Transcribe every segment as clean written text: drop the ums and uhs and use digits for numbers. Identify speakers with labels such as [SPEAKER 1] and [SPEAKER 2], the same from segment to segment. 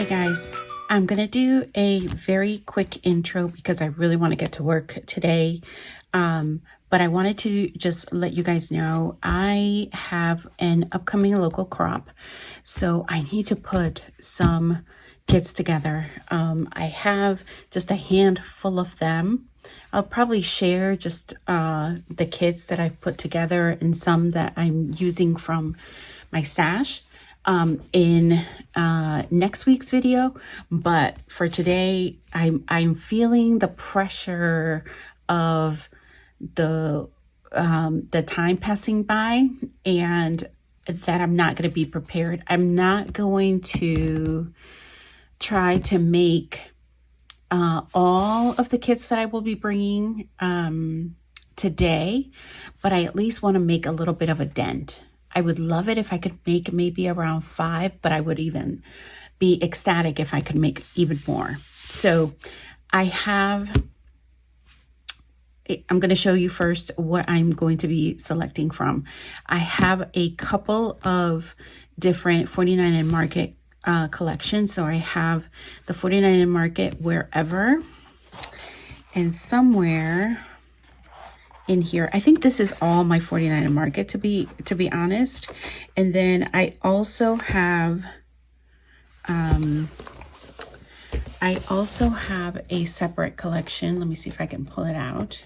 [SPEAKER 1] Hey guys, I'm gonna do a very quick intro because I really want to get to work today. But I wanted to just let you guys know I have an upcoming local crop, so I need to put some kits together. I have just a handful of them. I'll probably share just the kits that I've put together and some that I'm using from my stash in next week's video. But for today, I'm feeling the pressure of the time passing by and that I'm not going to be prepared. I'm not going to try to make all of the kits that I will be bringing today, but I at least want to make a little bit of a dent. I would love it if I could make maybe around 5, but I would even be ecstatic if I could make even more. So I'm going to show you first what I'm going to be selecting from. I have a couple of different 49 and Market collections. So I have the 49 and Market Wherever, and somewhere in here, I think this is all my 49 and Market to be honest. And then I also have a separate collection. Let me see if I can pull it out.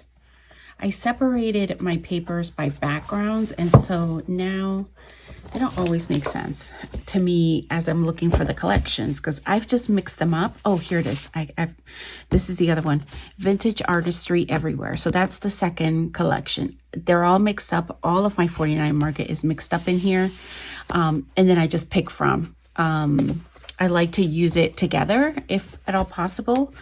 [SPEAKER 1] I separated my papers by backgrounds, and so now they don't always make sense to me as I'm looking for the collections because I've just mixed them up. Oh, here it is. This is the other one, Vintage Artistry Everywhere. So that's the second collection. They're all mixed up. All of my 49 Market is mixed up in here. And then I just pick from. I like to use it together if at all possible.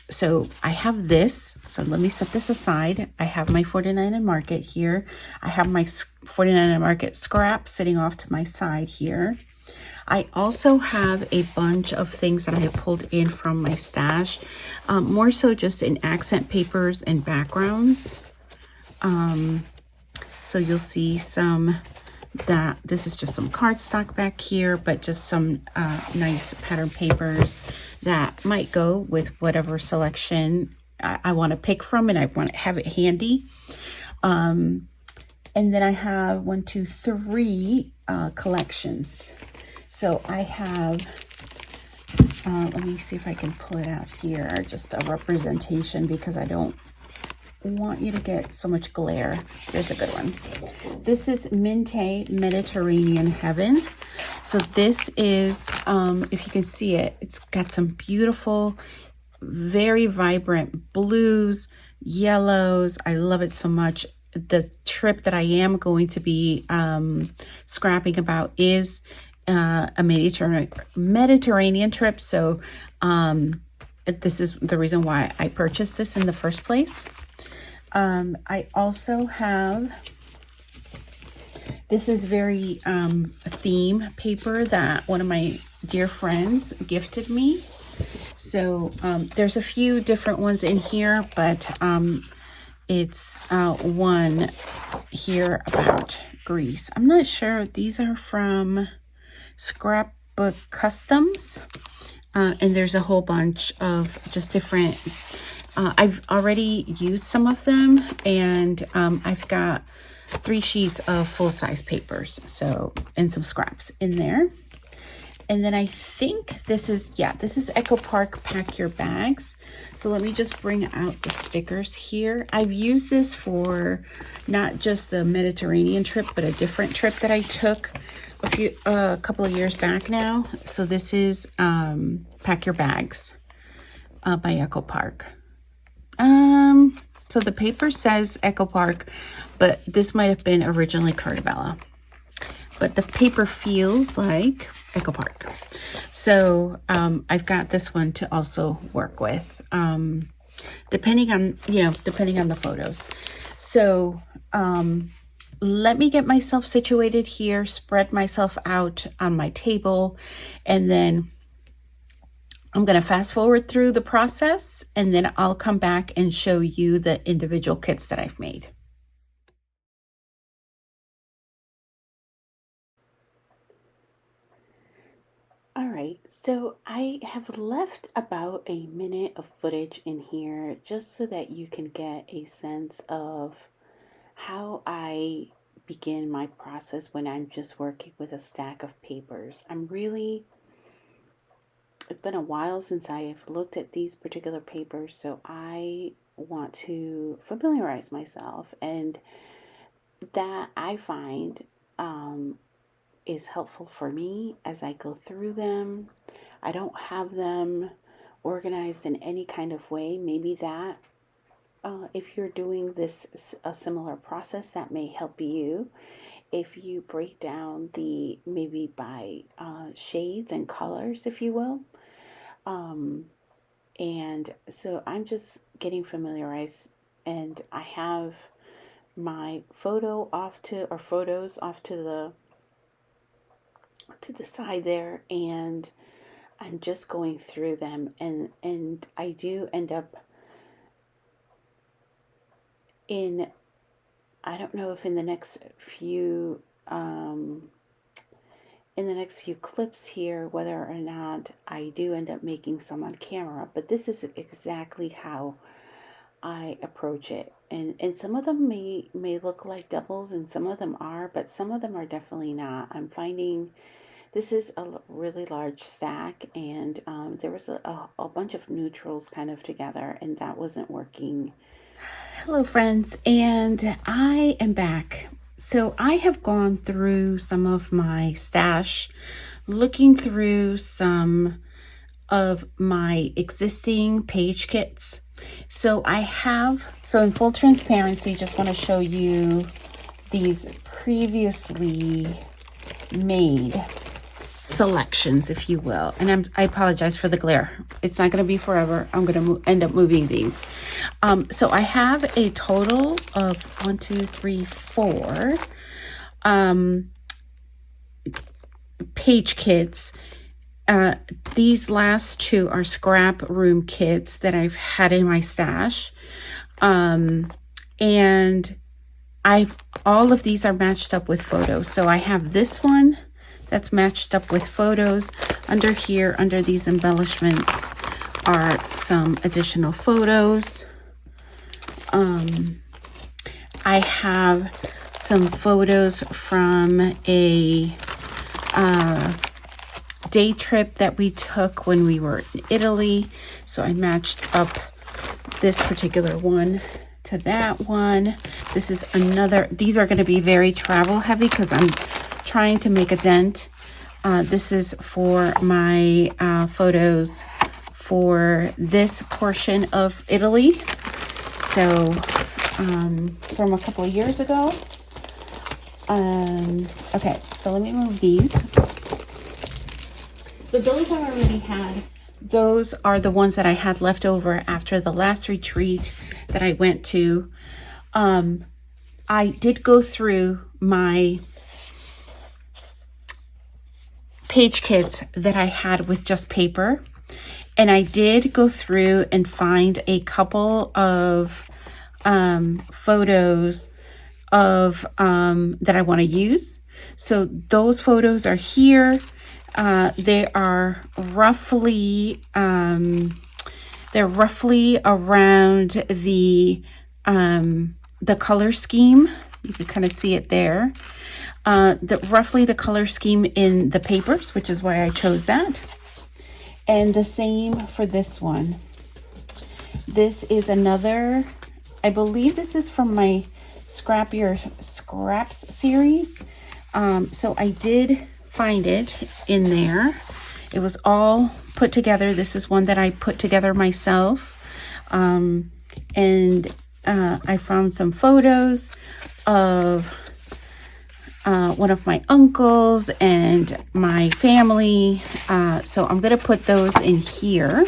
[SPEAKER 1] So I have this. So let me set this aside. I have my 49 and Market here. I have my 49 and Market scrap sitting off to my side here. I also have a bunch of things that I have pulled in from my stash, more so just in accent papers and backgrounds. So you'll see some that this is just some cardstock back here, but just some nice pattern papers that might go with whatever selection I want to pick from, and I want to have it handy. And then I have 1, 2, 3 collections. So I have, let me see if I can pull it out here, just a representation because I don't want you to get so much glare. There's a good one. This is Minte Mediterranean Heaven. So this is, if you can see it, it's got some beautiful, very vibrant blues, yellows. I love it so much. The trip that I am going to be scrapping about is a Mediterranean trip. So this is the reason why I purchased this in the first place. I also have, this is very theme paper that one of my dear friends gifted me. So there's a few different ones in here, but it's one here about Greece. I'm not sure. These are from Scrapbook Customs. And there's a whole bunch of just different, I've already used some of them, and I've got 3 sheets of full-size papers, so, and some scraps in there. And then I think this is Echo Park Pack Your Bags. So let me just bring out the stickers here. I've used this for not just the Mediterranean trip, but a different trip that I took a couple of years back now. So this is Pack Your Bags by Echo Park. So the paper says Echo Park, but this might have been originally Cartabella. But the paper feels like Echo Park. So I've got this one to also work with, depending on the photos. So let me get myself situated here, spread myself out on my table, and then I'm going to fast forward through the process, and then I'll come back and show you the individual kits that I've made. All right. right, so I have left about a minute of footage in here just so that you can get a sense of how I begin my process when I'm just working with a stack of papers. It's been a while since I've looked at these particular papers, so I want to familiarize myself, and that I find is helpful for me as I go through them. I don't have them organized in any kind of way. Maybe that if you're doing this a similar process, that may help you. If you break down the maybe by shades and colors, if you will. And so I'm just getting familiarized, and I have my photos off to the side there, and I'm just going through them, and I do end up in, I don't know if in the next few clips here whether or not I do end up making some on camera, but this is exactly how I approach it. And some of them may look like doubles, and some of them are, but some of them are definitely not. I'm finding this is a really large stack, and there was a bunch of neutrals kind of together, and that wasn't working. Hello friends, and I am back. So I have gone through some of my stash, looking through some of my existing page kits. So in full transparency, just want to show you these previously made selections, if you will. And I apologize for the glare. It's not going to be forever. I'm going to end up moving these. So I have a total of 1, 2, 3, 4 page kits. These last two are scrap room kits that I've had in my stash. And all of these are matched up with photos. So I have this one that's matched up with photos. Under here, under these embellishments, are some additional photos. I have some photos from a day trip that we took when we were in Italy. So I matched up this particular one to that one. This is another, these are going to be very travel heavy because I'm trying to make a dent. This is for my photos for this portion of Italy. So from a couple of years ago. Okay, so let me move these. So those I already had. Those are the ones that I had left over after the last retreat that I went to. I did go through my page kits that I had with just paper, and I did go through and find a couple of photos of that I want to use. So those photos are here. They are roughly around the color scheme. You can kind of see it there. Roughly the color scheme in the papers, which is why I chose that. And the same for this one. This is another, I believe this is from my Scraps series. So I did find it in there. It was all put together. This is one that I put together myself. And I found some photos of one of my uncles and my family. So I'm going to put those in here.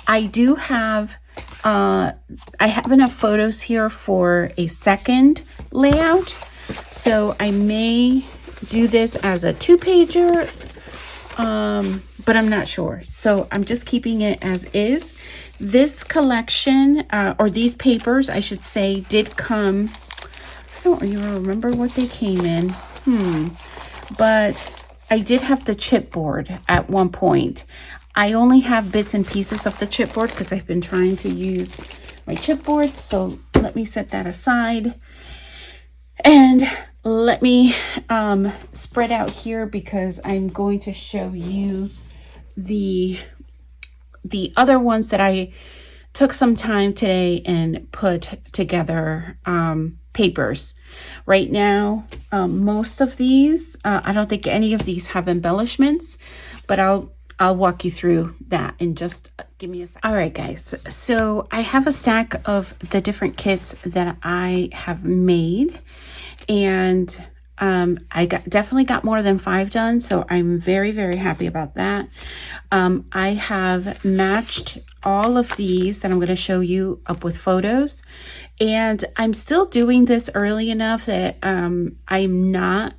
[SPEAKER 1] I do have, I have enough photos here for a second layout. So I may do this as a 2-pager, but I'm not sure. So I'm just keeping it as is. This collection, or these papers, I should say, did come, I don't even remember what they came in. But I did have the chipboard at one point. I only have bits and pieces of the chipboard because I've been trying to use my chipboard. So let me set that aside. And let me spread out here because I'm going to show you the other ones that I took some time today and put together papers. Right now, most of these, I don't think any of these have embellishments, but I'll walk you through that in just give me a second. All right, guys. So I have a stack of the different kits that I have made, and I definitely got more than 5 done, so I'm very, very happy about that. I have matched all of these that I'm going to show you up with photos, and I'm still doing this early enough that I'm not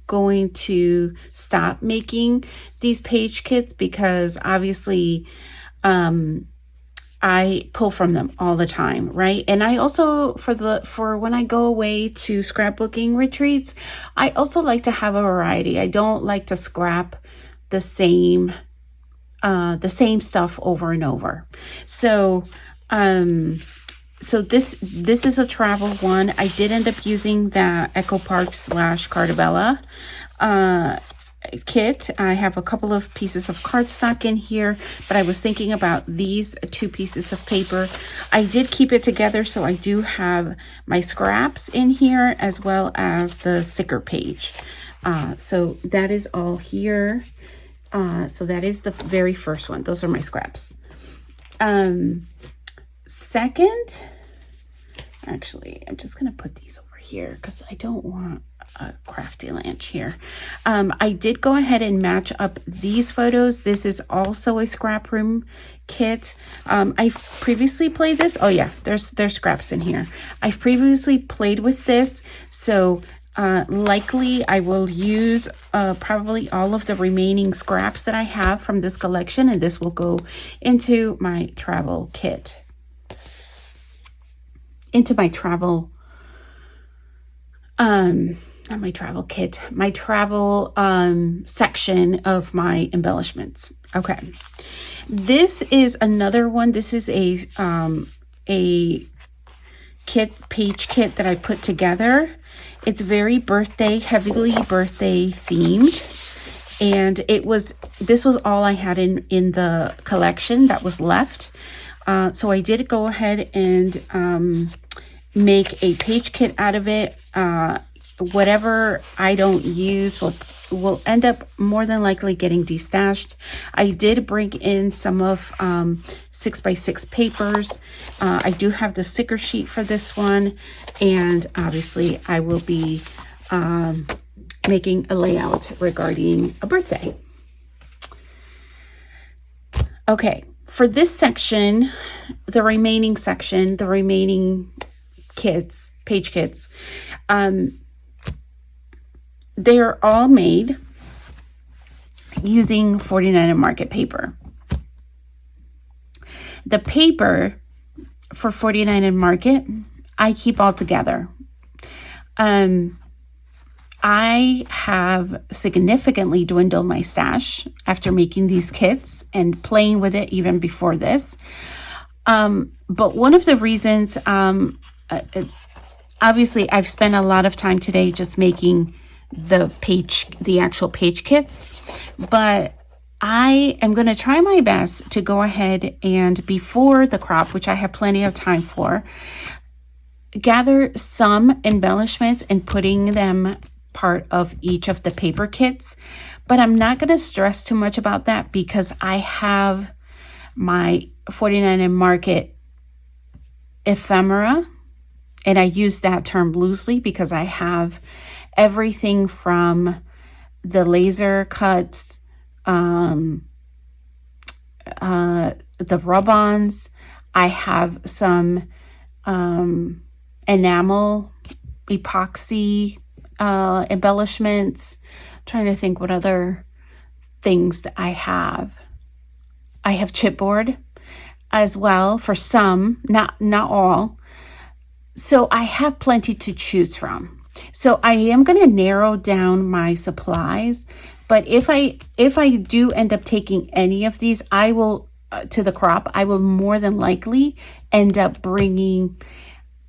[SPEAKER 1] going to stop making these page kits because obviously I pull from them all the time, right? And I also, for when I go away to scrapbooking retreats, I also like to have a variety. I don't like to scrap the same stuff over and over. So, so this is a travel one. I did end up using the Echo Park / Cartabella kit. I have a couple of pieces of cardstock in here, but I was thinking about these 2 pieces of paper. I did keep it together, so I do have my scraps in here as well as the sticker page. So that is all here. So that is the very first one. Those are my scraps. Second, actually, I'm just going to put these over here because I don't want a crafty lunch here. I did go ahead and match up these photos. This is also a scrap room kit. I've previously played this. Oh yeah, there's scraps in here. I've previously played with this, so likely I will use probably all of the remaining scraps that I have from this collection, and this will go into my travel kit. Into my travel not my travel kit, my travel section of my embellishments. Okay, this is another one. This is a page kit that I put together. It's very heavily birthday themed, and this was all I had in the collection that was left. So I did go ahead and make a page kit out of it. Whatever I don't use will end up more than likely getting destashed. I did bring in some of 6x6 papers. I do have the sticker sheet for this one, and obviously I will be making a layout regarding a birthday. Okay, for this section, the remaining kits, page kits, they are all made using 49 Market paper. The paper for 49 Market, I keep all together. I have significantly dwindled my stash after making these kits and playing with it even before this. But one of the reasons, obviously I've spent a lot of time today just making the actual page kits, but I am going to try my best to go ahead and before the crop, which I have plenty of time for, gather some embellishments and putting them part of each of the paper kits. But I'm not going to stress too much about that because I have my 49 Market ephemera, and I use that term loosely because I have everything from the laser cuts, the rub-ons. I have some enamel epoxy embellishments. I'm trying to think what other things that I have. I have chipboard as well for some, not all. So I have plenty to choose from. So I am going to narrow down my supplies, but if I do end up taking any of these, I will to the crop, I will more than likely end up bringing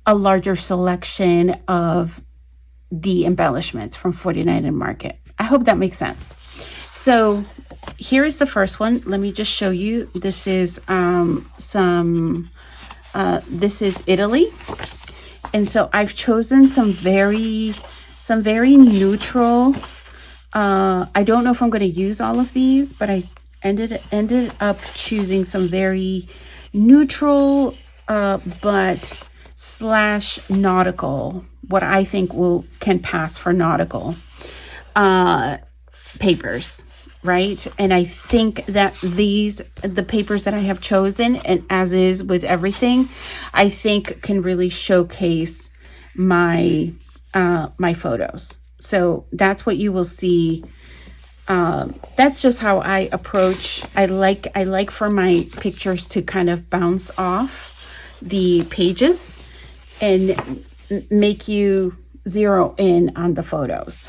[SPEAKER 1] a larger selection of the embellishments from 49 and Market. I hope that makes sense. So here is the first one. Let me just show you. This is this is Italy. And so I've chosen some very neutral. I don't know if I'm going to use all of these, but I ended up choosing some very neutral, but / nautical, what I think can pass for nautical papers, right? And I think that the papers that I have chosen, and as is with everything, I think can really showcase my my photos. So that's what you will see. That's just how I approach. I like for my pictures to kind of bounce off the pages and make you zero in on the photos.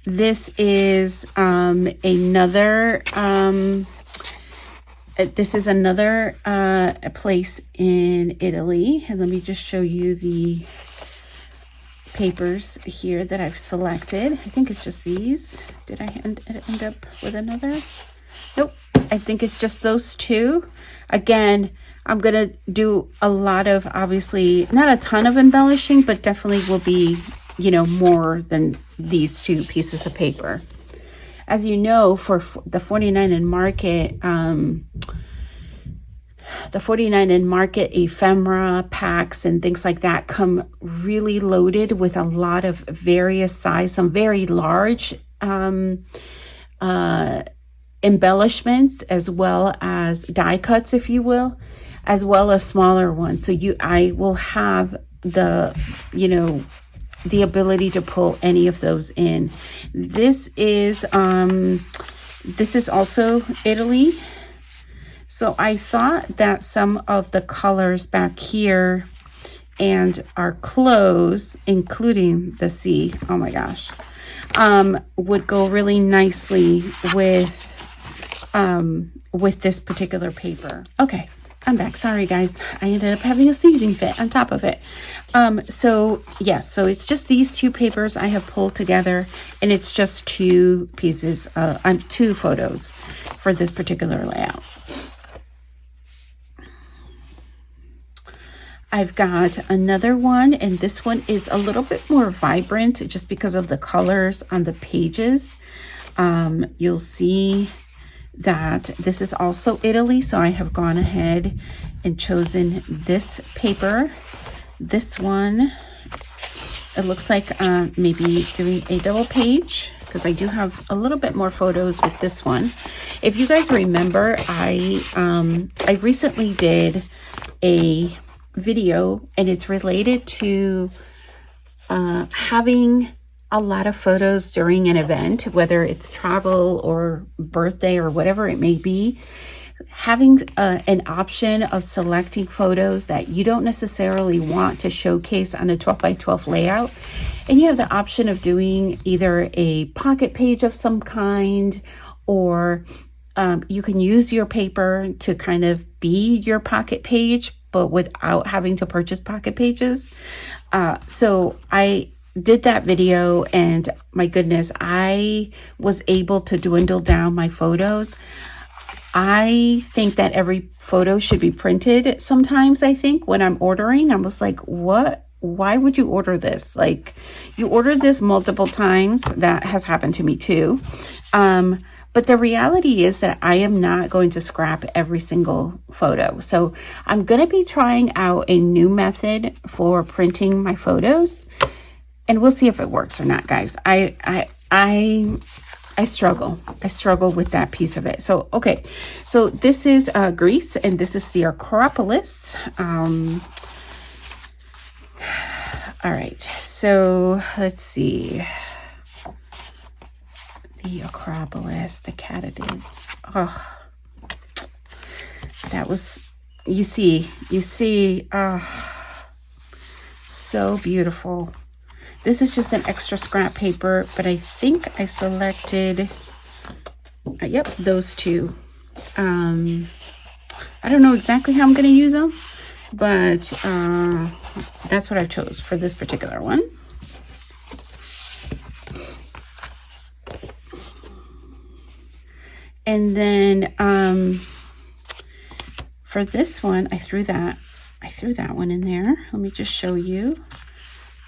[SPEAKER 1] This is another place in Italy, and let me just show you the papers here that I've selected. I think it's just these. Did I end up with another? Nope. I think it's just those two. Again, I'm gonna do a lot of, obviously not a ton of embellishing, but definitely will be, you know, more than these two pieces of paper. As you know, for the 49 and Market, the 49 and Market ephemera packs and things like that come really loaded with a lot of various size, some very large embellishments, as well as die cuts, if you will, as well as smaller ones. So I will have the, you know, the ability to pull any of those in. This is also Italy. So I thought that some of the colors back here and our clothes, including the sea, oh my gosh, would go really nicely with this particular paper. Okay, I'm back. Sorry, guys. I ended up having a sneezing fit on top of it. So yes, so it's just these two papers I have pulled together, and it's just two pieces, two photos for this particular layout. I've got another one, and this one is a little bit more vibrant just because of the colors on the pages. You'll see that this is also Italy, so I have gone ahead and chosen this paper. This one, it looks like maybe doing a double page, because I do have a little bit more photos with this one. If you guys remember, I recently did a video, and it's related to having a lot of photos during an event, whether it's travel or birthday or whatever it may be. Having an option of selecting photos that you don't necessarily want to showcase on a 12 by 12 layout, and you have the option of doing either a pocket page of some kind, or you can use your paper to kind of be your pocket page, but without having to purchase pocket pages. So I did that video, and my goodness, I was able to dwindle down my photos. I think that every photo should be printed sometimes. I think when I'm ordering, I was like, what? Why would you order this? Like, you ordered this multiple times. That has happened to me too. But the reality is that I am not going to scrap every single photo. So I'm going to be trying out a new method for printing my photos, and we'll see if it works or not, guys. I struggle. I struggle with that piece of it. So, okay. So this is Greece, and this is the Acropolis. All right. So let's see. The Acropolis, the Catastids. Oh, that was, you see, oh, so beautiful. this is just an extra scrap paper, but I think I selected, yep, those two. I don't know exactly how I'm going to use them, but that's what I chose for this particular one. And then for this one, I threw that one in there. Let me just show you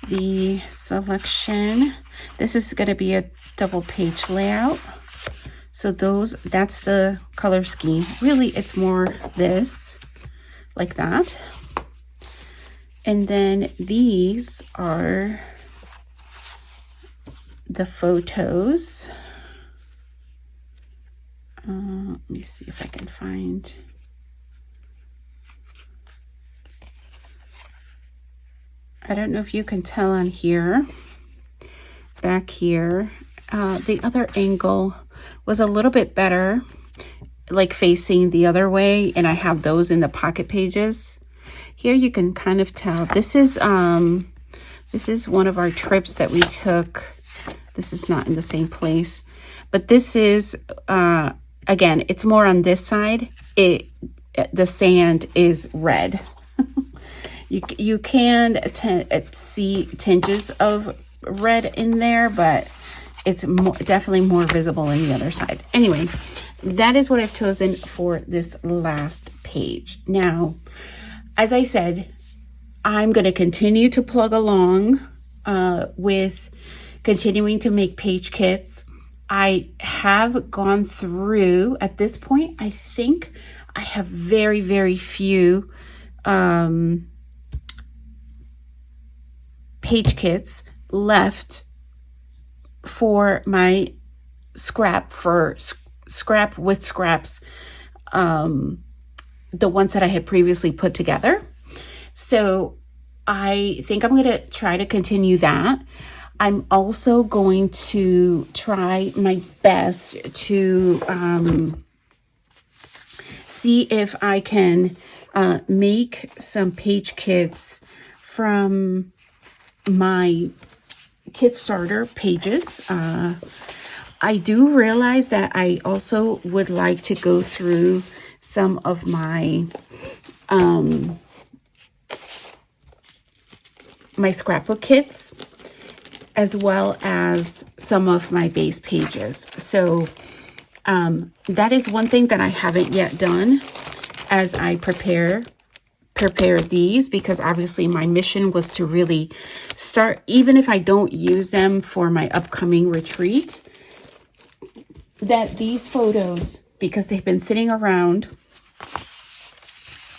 [SPEAKER 1] the selection. This is going to be a double page layout. So that's the color scheme. Really, it's more this, like that. And then these are the photos. Let me see if I can find. I don't know if you can tell on here, back here, the other angle was a little bit better, like facing the other way, and I have those in the pocket pages. Here you can kind of tell. This is one of our trips that we took. This is not in the same place, but this is again, it's more on this side. The sand is red. You can see tinges of red in there, but it's definitely more visible in the other side. Anyway, that is what I've chosen for this last page. Now, as I said, I'm going to continue to plug along with continuing to make page kits. I have gone through, at this point, I think I have very, very few page kits left for my scrap with scraps, the ones that I had previously put together. So I think I'm going to try to continue that. I'm also going to try my best to see if I can make some page kits from my kit starter pages. I do realize that I also would like to go through some of my my scrapbook kits, as well as some of my base pages. So that is one thing that I haven't yet done as I prepare these, because obviously my mission was to really start, even if I don't use them for my upcoming retreat, that these photos, because they've been sitting around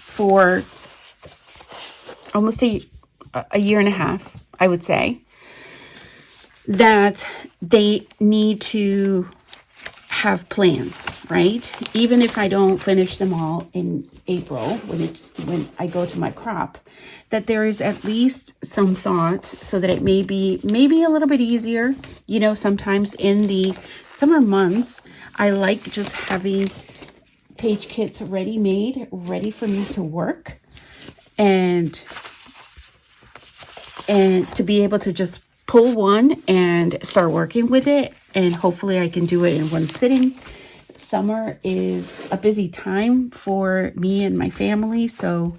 [SPEAKER 1] for almost a year and a half, I would say, that they need to have plans, right? Even if I don't finish them all in April, when I go to my crop, that there is at least some thought, so that it may be maybe a little bit easier. You know, sometimes in the summer months, I like just having page kits ready for me to work, and to be able to just pull one and start working with it, and hopefully I can do it in one sitting. Summer is a busy time for me and my family, so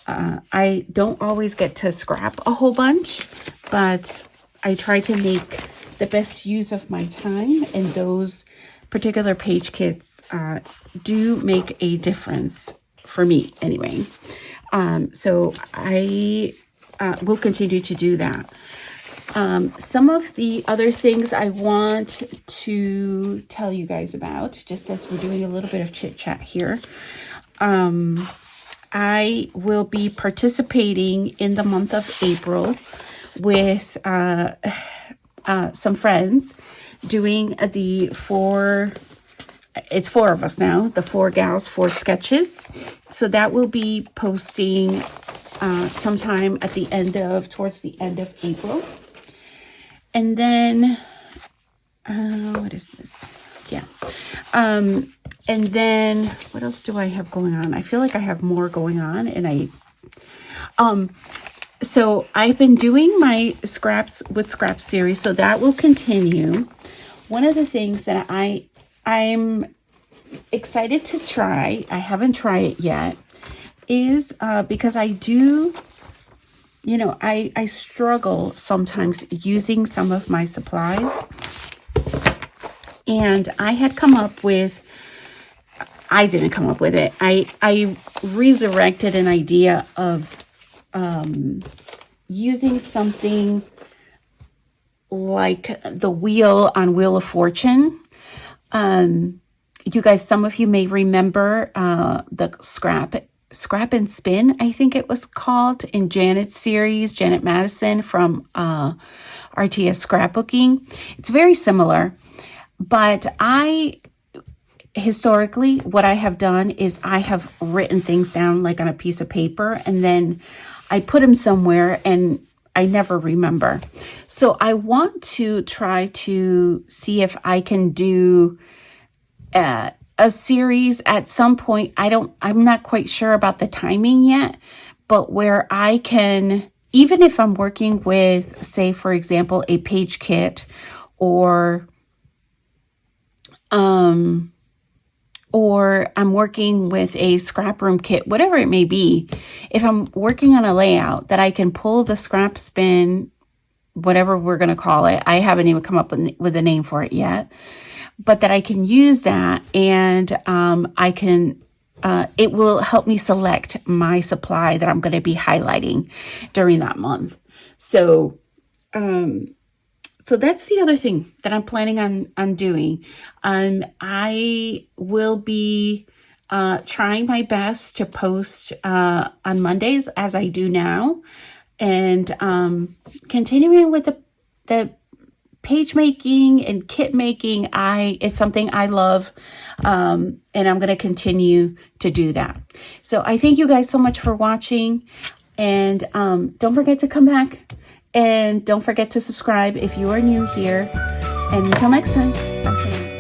[SPEAKER 1] I don't always get to scrap a whole bunch, but I try to make the best use of my time, and those particular page kits do make a difference for me anyway. So I will continue to do that. Some of the other things I want to tell you guys about, just as we're doing a little bit of chit chat here. I will be participating in the month of April with some friends, doing it's 4 of us now, the 4 gals, 4 sketches. So that will be posting sometime towards the end of April. And then, what is this? Yeah. And then what else do I have going on? I feel like I have more going on, and So I've been doing my scraps with scraps series, so that will continue. One of the things that I'm excited to try, I haven't tried it yet, is because I do, you know, I struggle sometimes using some of my supplies. And I had come up with, I didn't come up with it. I resurrected an idea of using something like the wheel on Wheel of Fortune. You guys, some of you may remember the Scrap and Spin, I think it was called, in Janet's series, Janet Madison from RTS Scrapbooking. It's very similar, but historically, what I have done is I have written things down like on a piece of paper, and then I put them somewhere and I never remember. So I want to try to see if I can do a series at some point. I'm not quite sure about the timing yet, but where I can, even if I'm working with, say, for example, a page kit or I'm working with a scrap room kit, whatever it may be, if I'm working on a layout, that I can pull the scrap spin, whatever we're going to call it. I haven't even come up with a name for it yet, but that I can use that, and I can, it will help me select my supply that I'm going to be highlighting during that month. So, so that's the other thing that I'm planning on doing. I will be trying my best to post on Mondays, as I do now, and continuing with the page making and kit making. It's something I love, and I'm going to continue to do that. So I thank you guys so much for watching, and don't forget to come back. And don't forget to subscribe if you are new here. And until next time, bye for now.